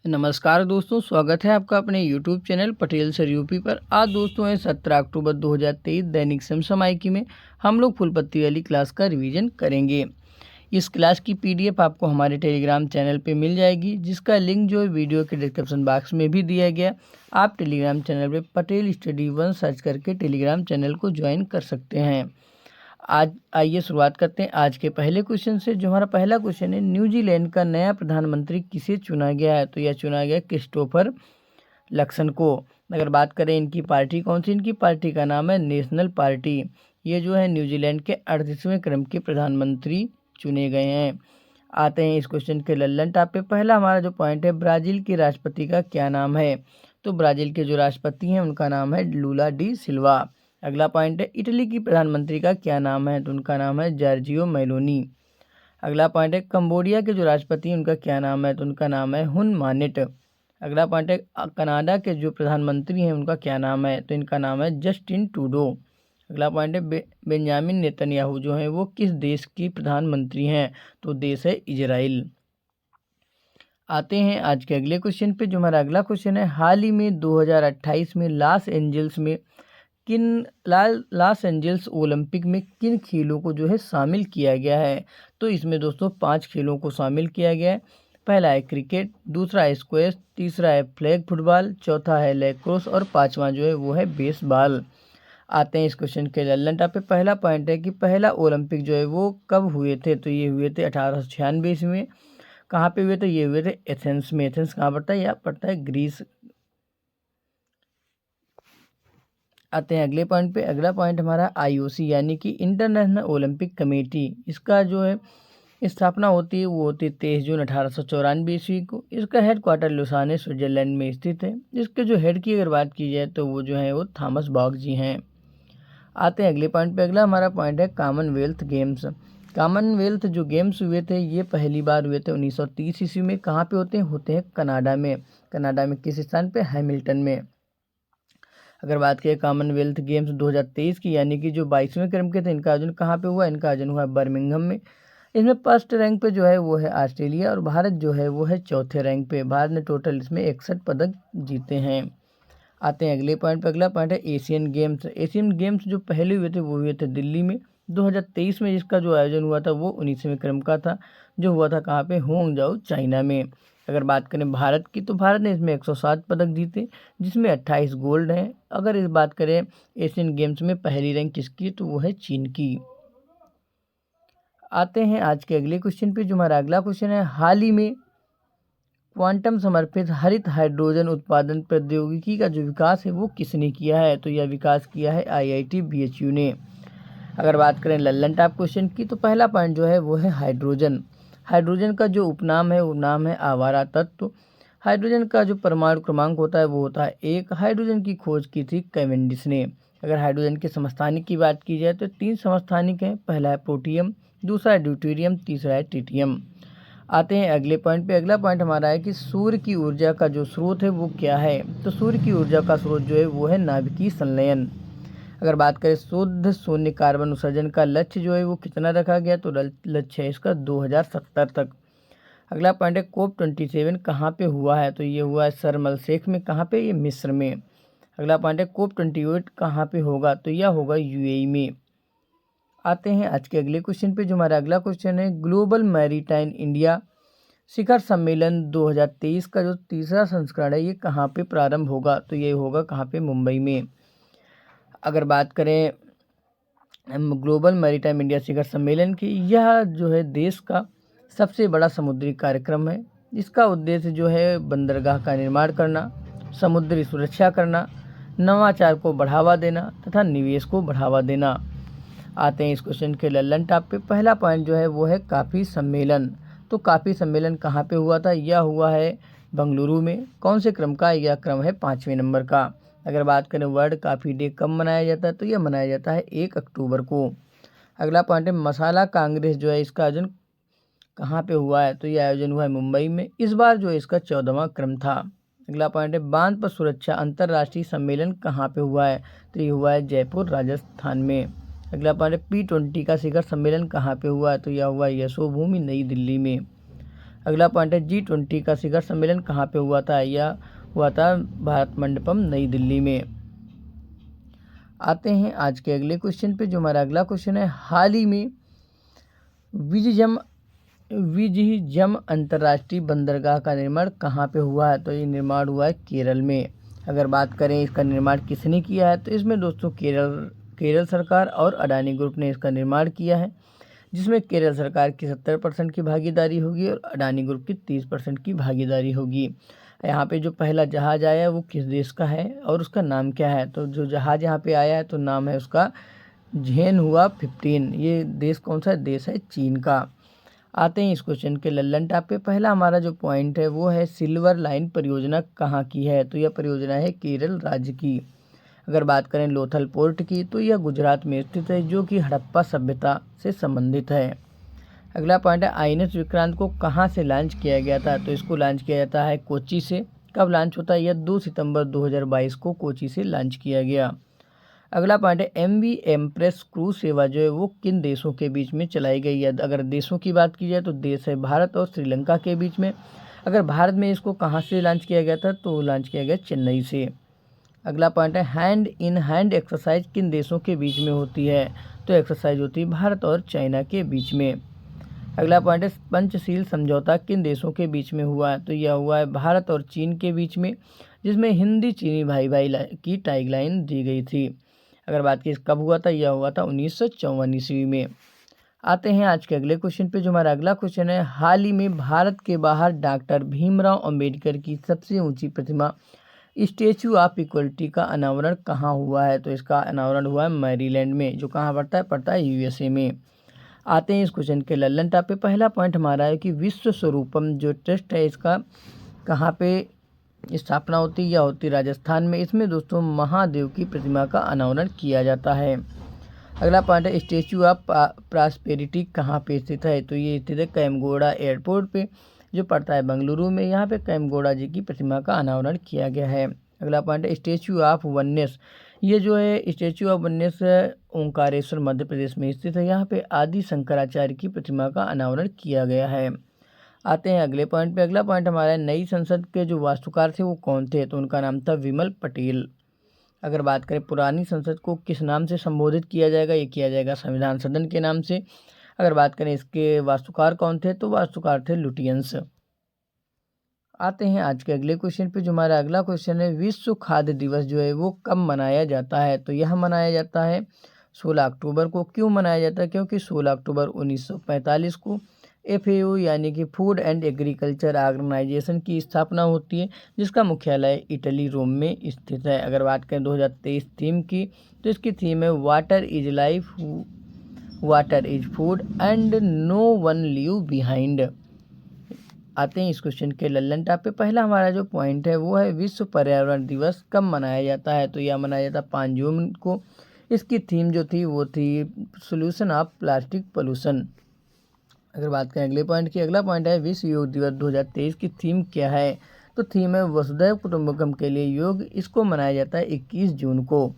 नमस्कार दोस्तों, स्वागत है आपका अपने YouTube channel Patel sir UP पर। आज दोस्तों है 17 अक्टूबर 2023 दैनिक समसामयिकी में हम लोग फुल पत्ती वाली क्लास का रिवीजन करेंगे। इस क्लास की PDF आपको हमारे टेलीग्राम चैनल पे मिल जाएगी, जिसका लिंक जो है वीडियो के डिस्क्रिप्शन बॉक्स में भी दिया गया। आप टेलीग्राम चैनल पे पटेल स्टडी 1 सर्च करके टेलीग्राम चैनल को ज्वाइन कर सकते हैं। आज आइए शुरुआत करते हैं आज के पहले क्वेश्चन से। जो हमारा पहला क्वेश्चन है, न्यूजीलैंड का नया प्रधानमंत्री किसे चुना गया है? तो यह चुना गया क्रिस्टोफर लक्सन को। अगर बात करें इनकी पार्टी कौन सी, इनकी पार्टी का नाम है नेशनल पार्टी। ये जो है न्यूजीलैंड के 38वें क्रम के प्रधानमंत्री चुने गए हैं। आते हैं इस क्वेश्चन के लल्लन टॉप पे। पहला हमारा जो पॉइंट है, ब्राज़ील के राष्ट्रपति का क्या नाम है? तो ब्राज़ील के जो राष्ट्रपति हैं उनका नाम है लूला डी सिल्वा। अगला पॉइंट है, इटली की प्रधानमंत्री का क्या नाम है? तो उनका नाम है जॉर्जियो मेलोनी। अगला पॉइंट है, कंबोडिया के जो राष्ट्रपति हैं उनका क्या नाम है? तो उनका नाम है हुन मानेट। अगला पॉइंट है, कनाडा के जो प्रधानमंत्री हैं उनका क्या नाम है? तो इनका नाम है जस्टिन ट्रूडो। अगला पॉइंट है, बेंजामिन नेतन्याहू जो है वो किस देश की प्रधानमंत्री हैं? तो देश है इजराइल। आते हैं आज के अगले क्वेश्चन पे। जो हमारा अगला क्वेश्चन है, हाल ही में 2028 में लॉस एंजल्स ओलंपिक में किन खेलों को जो है शामिल किया गया है? तो इसमें दोस्तों 5 खेलों को शामिल किया गया है। पहला है क्रिकेट, दूसरा है स्क्वैश, तीसरा है फ्लैग फुटबॉल, चौथा है लैक्रोस और पांचवा जो है वो है बेसबॉल। आते हैं इस क्वेश्चन के लल्लन टॉप पे। पहला पॉइंट है कि पहला ओलंपिक जो है वो कब हुए थे? तो ये हुए थे 1896 में। कहाँ पे हुए थे? ये हुए थे एथेंस में। एथेंस कहाँ पड़ता है? यह पड़ता है ग्रीस। आते हैं अगले पॉइंट पे। अगला पॉइंट हमारा IOC यानी कि इंटरनेशनल ओलंपिक कमेटी, इसका जो है स्थापना होती है वो होती है 23 जून 1894 ईस्वी को। इसका हेडक्वार्टर लुसाने स्विट्जरलैंड में स्थित है। इसके जो हेड की अगर बात की जाए तो वो जो है वो थॉमस बॉक जी हैं। आते हैं अगले पॉइंट पे। अगला हमारा पॉइंट है कॉमनवेल्थ गेम्स। कॉमनवेल्थ जो गेम्स हुए थे ये पहली बार हुए थे 1930 ईस्वी में। कहाँ पे होते हैं कनाडा में। कनाडा में किस स्थान पे? हैमिल्टन में। अगर बात करें कॉमनवेल्थ गेम्स 2023 की यानी कि जो 22वें क्रम के थे, इनका आयोजन कहाँ पे हुआ? इनका आयोजन हुआ बर्मिंघम में। इसमें फर्स्ट रैंक पे जो है वो है ऑस्ट्रेलिया और भारत जो है वो है चौथे रैंक पे। भारत ने टोटल इसमें 61 पदक जीते हैं। आते हैं अगले पॉइंट पे। अगला पॉइंट है एशियन गेम्स। एशियन गेम्स जो पहले हुए थे वो हुए थे दिल्ली में 2023 में। जिसका जो आयोजन हुआ था वो 19वें क्रम का था, जो हुआ था कहाँ पे? होंगजाओ चाइना में। अगर बात करें भारत की तो भारत ने इसमें 107 पदक जीते, जिसमें 28 गोल्ड हैं। अगर इस बात करें एशियन गेम्स में पहली रैंक किसकी, तो वो है चीन की। आते हैं आज के अगले क्वेश्चन पे। जो हमारा अगला क्वेश्चन है, हाल ही में क्वांटम समर्पित हरित हाइड्रोजन उत्पादन प्रौद्योगिकी का जो विकास है वो किसने किया है? तो यह विकास किया है IIT BHU ने। अगर बात करें लल्लन टॉप क्वेश्चन की तो पहला पॉइंट जो है वो है हाइड्रोजन। हाइड्रोजन का जो उपनाम है वो नाम है आवारा तत्व। हाइड्रोजन का जो परमाणु क्रमांक होता है वो होता है 1। हाइड्रोजन की खोज की थी कैवेंडिश ने। अगर हाइड्रोजन के समस्थानिक की बात की जाए तो 3 समस्थानिक हैं। पहला है प्रोटियम, दूसरा है ड्यूटेरियम, तीसरा है ट्रिटियम। आते हैं अगले पॉइंट पे। अगला पॉइंट हमारा है कि सूर्य की ऊर्जा का जो स्रोत है वो क्या है? तो सूर्य की ऊर्जा का स्रोत जो है वो है नाभिकीय संलयन। अगर बात करें शुद्ध शून्य कार्बन उत्सर्जन का लक्ष्य जो है वो कितना रखा गया? तो लक्ष्य है इसका 2070 तक। अगला पॉइंट है COP27 कहाँ पे हुआ है? तो ये हुआ है शर्म अल शेख में। कहाँ पे? ये मिस्र में। अगला पॉइंट है COP28 कहाँ पे होगा? तो यह होगा UAE में। आते हैं आज के अगले क्वेश्चन पे। जो हमारा अगला क्वेश्चन है, ग्लोबल मैरीटाइम इंडिया शिखर सम्मेलन 2023 का जो तीसरा संस्करण है ये कहाँ पे प्रारंभ होगा? तो ये होगा कहाँ पे? मुंबई में। अगर बात करें ग्लोबल मैरीटाइम इंडिया शिखर सम्मेलन की, यह जो है देश का सबसे बड़ा समुद्री कार्यक्रम है। इसका उद्देश्य जो है बंदरगाह का निर्माण करना, समुद्री सुरक्षा करना, नवाचार को बढ़ावा देना तथा निवेश को बढ़ावा देना। आते हैं इस क्वेश्चन के लल्लन टॉप पे। पहला पॉइंट जो है वो है काफ़ी सम्मेलन। तो काफ़ी सम्मेलन कहाँ पे हुआ था? यह हुआ है बंगलुरु में। कौन से क्रम का? यह क्रम है 5वें नंबर का। अगर बात करें वर्ल्ड कॉफ़ी डे कब मनाया जाता है? तो यह मनाया जाता है 1 अक्टूबर को। अगला पॉइंट है मसाला कांग्रेस जो है इसका आयोजन कहाँ पे हुआ है? तो यह आयोजन हुआ है मुंबई में। इस बार जो है इसका 14वां क्रम था। अगला पॉइंट है बांध पर सुरक्षा अंतर्राष्ट्रीय सम्मेलन कहाँ पे हुआ है? तो ये हुआ है जयपुर राजस्थान में। अगला पॉइंट है P20 का शिखर सम्मेलन कहाँ पे हुआ है? तो यह हुआ है यशोभूमि नई दिल्ली में। अगला पॉइंट है G20 का शिखर सम्मेलन कहाँ पे हुआ था? यह हुआ था भारत मंडपम नई दिल्ली में। आते हैं आज के अगले क्वेश्चन पे, जो हमारा अगला क्वेश्चन है, हाल ही में विजिजम अंतर्राष्ट्रीय बंदरगाह का निर्माण कहाँ पे हुआ है? तो ये निर्माण हुआ है केरल में। अगर बात करें इसका निर्माण किसने किया है, तो इसमें दोस्तों केरल सरकार और अडानी ग्रुप ने इसका निर्माण किया है, जिसमें केरल सरकार की 70% की भागीदारी होगी और अडानी ग्रुप की 30% की भागीदारी होगी। यहाँ पे जो पहला जहाज़ आया है वो किस देश का है और उसका नाम क्या है? तो जो जहाज़ यहाँ पे आया है तो नाम है उसका झेनहुआ 15। ये देश कौन सा देश है? चीन का। आते हैं इस क्वेश्चन के लल्लन टॉप पे। पहला हमारा जो पॉइंट है वो है सिल्वर लाइन परियोजना कहाँ की है? तो यह परियोजना है केरल राज्य की। अगर बात करें लोथल पोर्ट की, तो यह गुजरात में स्थित है, जो कि हड़प्पा सभ्यता से संबंधित है। अगला पॉइंट है INS विक्रांत को कहाँ से लॉन्च किया गया था? तो इसको लॉन्च किया जाता है कोच्चि से। कब लॉन्च होता है? यह 2 सितंबर 2022 को कोच्चि से लॉन्च किया गया। अगला पॉइंट है MV एम्प्रेस क्रूज सेवा जो है वो किन देशों के बीच में चलाई गई है? अगर देशों की बात की जाए तो देश है भारत और श्रीलंका के बीच में। अगर भारत में इसको कहाँ से लॉन्च किया गया था? तो लॉन्च किया गया चेन्नई से। अगला पॉइंट है हैंड इन हैंड एक्सरसाइज किन देशों के बीच में होती है? तो एक्सरसाइज होती है भारत और चाइना के बीच में। अगला पॉइंट है पंचशील समझौता किन देशों के बीच में हुआ है? तो यह हुआ है भारत और चीन के बीच में, जिसमें हिंदी चीनी भाई भाई की टैगलाइन दी गई थी। अगर बात की कब हुआ था? यह हुआ था 1954 ईस्वी में। आते हैं आज के अगले क्वेश्चन पे, जो हमारा अगला क्वेश्चन है, हाल ही में भारत के बाहर डॉक्टर भीमराव अंबेडकर की सबसे ऊंची प्रतिमा स्टैचू ऑफ इक्वलिटी का अनावरण कहाँ हुआ है? तो इसका अनावरण हुआ है मैरीलैंड में, जो कहाँ पड़ता है USA में। आते हैं इस क्वेश्चन के लल्लन टॉप पे। पहला पॉइंट हमारा है कि विश्व स्वरूपम जो ट्रस्ट है इसका कहाँ पे स्थापना होती है? या होती राजस्थान में। इसमें दोस्तों महादेव की प्रतिमा का अनावरण किया जाता है। अगला पॉइंट है स्टैचू ऑफ प्रॉस्पेरिटी कहाँ पे स्थित है? तो ये स्थित है कैमगोड़ा एयरपोर्ट पे, जो पड़ता है बेंगलुरु में। यहाँ पे कैमगोड़ा जी की प्रतिमा का अनावरण किया गया है। अगला पॉइंट है स्टैचू ऑफ वननेस। ये जो है statue of oneness Omkareshwar Madhya Pradesh में स्थित है। यहाँ पे आदि शंकराचार्य की प्रतिमा का अनावरण किया गया है। आते हैं अगले पॉइंट पे। अगला पॉइंट हमारा है नई संसद के जो वास्तुकार थे वो कौन थे? तो उनका नाम था विमल पटेल। अगर बात करें पुरानी संसद को किस नाम से संबोधित किया जाएगा? ये किया जाएगा संविधान सदन के नाम से। अगर बात करें इसके वास्तुकार कौन थे? तो वास्तुकार थे लुटियंस। आते हैं आज के अगले क्वेश्चन पे, जो हमारा अगला क्वेश्चन है, विश्व खाद्य दिवस जो है वो कब मनाया जाता है? तो यह मनाया जाता है 16 अक्टूबर को। क्यों मनाया जाता है? क्योंकि 16 अक्टूबर 1945 को FAO यानी कि फूड एंड एग्रीकल्चर ऑर्गेनाइजेशन की स्थापना होती है, जिसका मुख्यालय इटली रोम में स्थित है। अगर बात करें 2023 थीम की, तो इसकी थीम है water is life, water is food and no one leave behind. आते हैं इस क्वेश्चन के लल्लन टॉप पे। पहला हमारा जो पॉइंट है वो है विश्व पर्यावरण दिवस कब मनाया जाता है? तो यह मनाया जाता है 5 जून को। इसकी थीम जो थी वो थी सोल्यूशन ऑफ प्लास्टिक पोल्यूशन। अगर बात करें अगले पॉइंट की, अगला पॉइंट है विश्व योग दिवस 2023 की थीम क्या है? तो थीम है वसुधैव कुटुंबकम के लिए योग। इसको मनाया जाता है 21 जून को।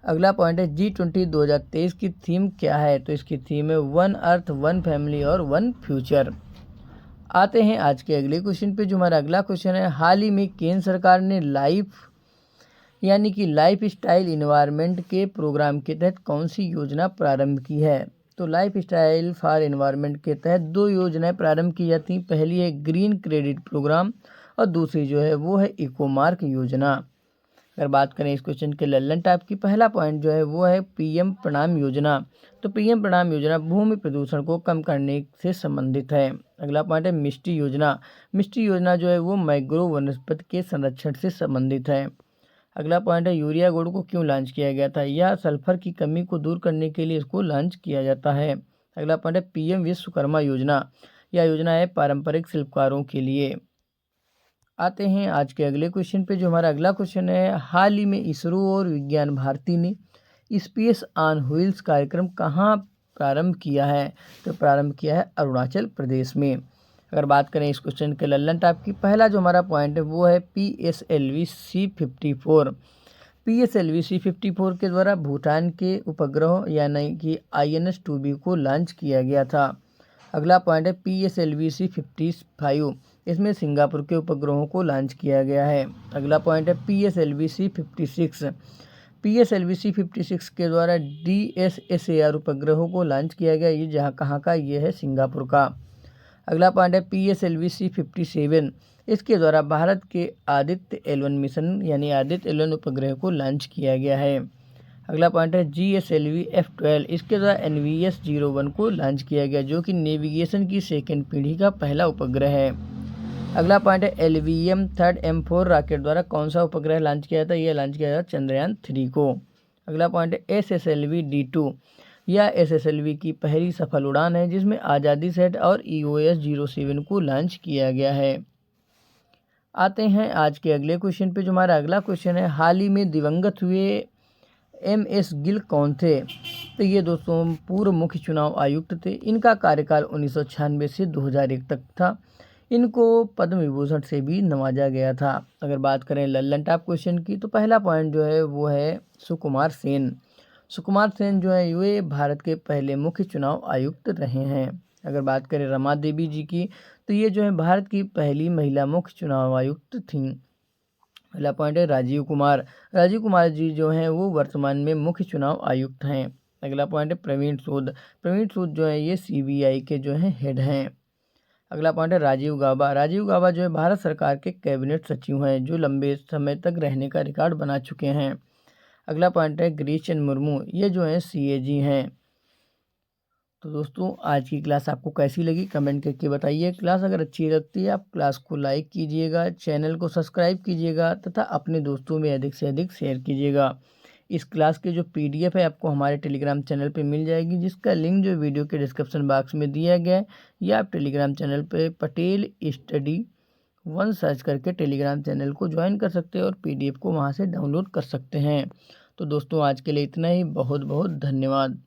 अगला पॉइंट है G20 2023 की थीम क्या है? तो इसकी थीम है वन अर्थ, वन फैमिली और वन फ्यूचर। आते हैं आज के अगले क्वेश्चन पे, जो हमारा अगला क्वेश्चन है, हाल ही में केंद्र सरकार ने यानी कि लाइफ स्टाइल इन्वायरमेंट के प्रोग्राम के तहत कौन सी योजना प्रारंभ की है? तो लाइफ स्टाइल फॉर इन्वायरमेंट के तहत 2 योजनाएं प्रारंभ की जाती हैं। पहली है ग्रीन क्रेडिट प्रोग्राम और दूसरी जो है वो है इकोमार्क योजना। अगर बात करें इस क्वेश्चन के लल्लन टॉप की, पहला पॉइंट जो है वो है PM प्रणाम योजना। तो PM प्रणाम योजना भूमि प्रदूषण को कम करने से संबंधित है। अगला पॉइंट है मिष्टी योजना। मिष्टी योजना जो है वो मैंग्रोव वनस्पति के संरक्षण से संबंधित है। अगला पॉइंट है यूरिया गुड़ को क्यों लॉन्च किया गया था? यह सल्फर की कमी को दूर करने के लिए इसको लॉन्च किया जाता है। अगला पॉइंट है PM विश्वकर्मा योजना। यह योजना है पारंपरिक शिल्पकारों के लिए। आते हैं आज के अगले क्वेश्चन पे, जो हमारा अगला क्वेश्चन है, हाल ही में इसरो और विज्ञान भारती ने स्पेस ऑन व्हील्स कार्यक्रम कहाँ प्रारंभ किया है? तो प्रारंभ किया है अरुणाचल प्रदेश में। अगर बात करें इस क्वेश्चन के लल्लन टॉप की, पहला जो हमारा पॉइंट है वो है PSLV C54। PSLV C54 के द्वारा भूटान के उपग्रह यानी कि INS 2B को लॉन्च किया गया था। अगला पॉइंट है PSLV-C55, इसमें सिंगापुर के उपग्रहों को लॉन्च किया गया है। अगला पॉइंट है PSLV-C56, PSLV-C56 के द्वारा DSSAR उपग्रहों को लॉन्च किया गया। ये जहाँ कहाँ का, ये है सिंगापुर का। अगला पॉइंट है PSLV-C57, इसके द्वारा भारत के आदित्य L1 मिशन यानी आदित्य L1 उपग्रह को लॉन्च किया गया है। अगला पॉइंट है GSLV-F12, इसके द्वारा NVS-01 को लॉन्च किया गया, जो कि नेविगेशन की सेकेंड पीढ़ी का पहला उपग्रह है। अगला पॉइंट है LVM-3 M4 रॉकेट द्वारा कौन सा उपग्रह लॉन्च किया था? यह लॉन्च किया था चंद्रयान 3 को। अगला पॉइंट है SSLV-D2, यह SSLV की पहली सफल उड़ान है जिसमें आज़ादी सेट और EOS-07 को लॉन्च किया गया है। आते हैं आज के अगले क्वेश्चन पे, जो हमारा अगला क्वेश्चन है, हाल ही में दिवंगत हुए MS गिल कौन थे? तो ये दोस्तों पूर्व मुख्य चुनाव आयुक्त थे। इनका कार्यकाल 1996 से 2001 तक था। इनको पद्म विभूषण से भी नवाजा गया था। अगर बात करें लल्लन टॉप क्वेश्चन की, तो पहला पॉइंट जो है वो है सुकुमार सेन। सुकुमार सेन जो है ये भारत के पहले मुख्य चुनाव आयुक्त रहे हैं। अगर बात करें रमा देवी जी की, तो ये जो है भारत की पहली महिला मुख्य चुनाव आयुक्त थीं। अगला पॉइंट है राजीव कुमार। राजीव कुमार जी जो हैं वो वर्तमान में मुख्य चुनाव आयुक्त हैं। अगला पॉइंट है प्रवीण सूद। प्रवीण सूद जो है ये CBI के जो हैं हेड हैं। अगला पॉइंट है राजीव गाबा। राजीव गाबा जो है भारत सरकार के कैबिनेट सचिव हैं, जो लंबे समय तक रहने का रिकॉर्ड बना चुके हैं। अगला पॉइंट है गिरीश चंद्र मुर्मू, ये जो है CAG हैं। तो दोस्तों आज की क्लास आपको कैसी लगी कमेंट करके बताइए। क्लास अगर अच्छी लगती है आप क्लास को लाइक कीजिएगा, चैनल को सब्सक्राइब कीजिएगा तथा अपने दोस्तों में अधिक से अधिक शेयर कीजिएगा। इस क्लास के जो PDF है आपको हमारे टेलीग्राम चैनल पे मिल जाएगी, जिसका लिंक जो वीडियो के डिस्क्रिप्शन बॉक्स में दिया गया है, या आप टेलीग्राम चैनल पे पटेल स्टडी 1 सर्च करके टेलीग्राम चैनल को ज्वाइन कर सकते हैं और PDF को वहाँ से डाउनलोड कर सकते हैं। तो दोस्तों आज के लिए इतना ही। बहुत बहुत धन्यवाद।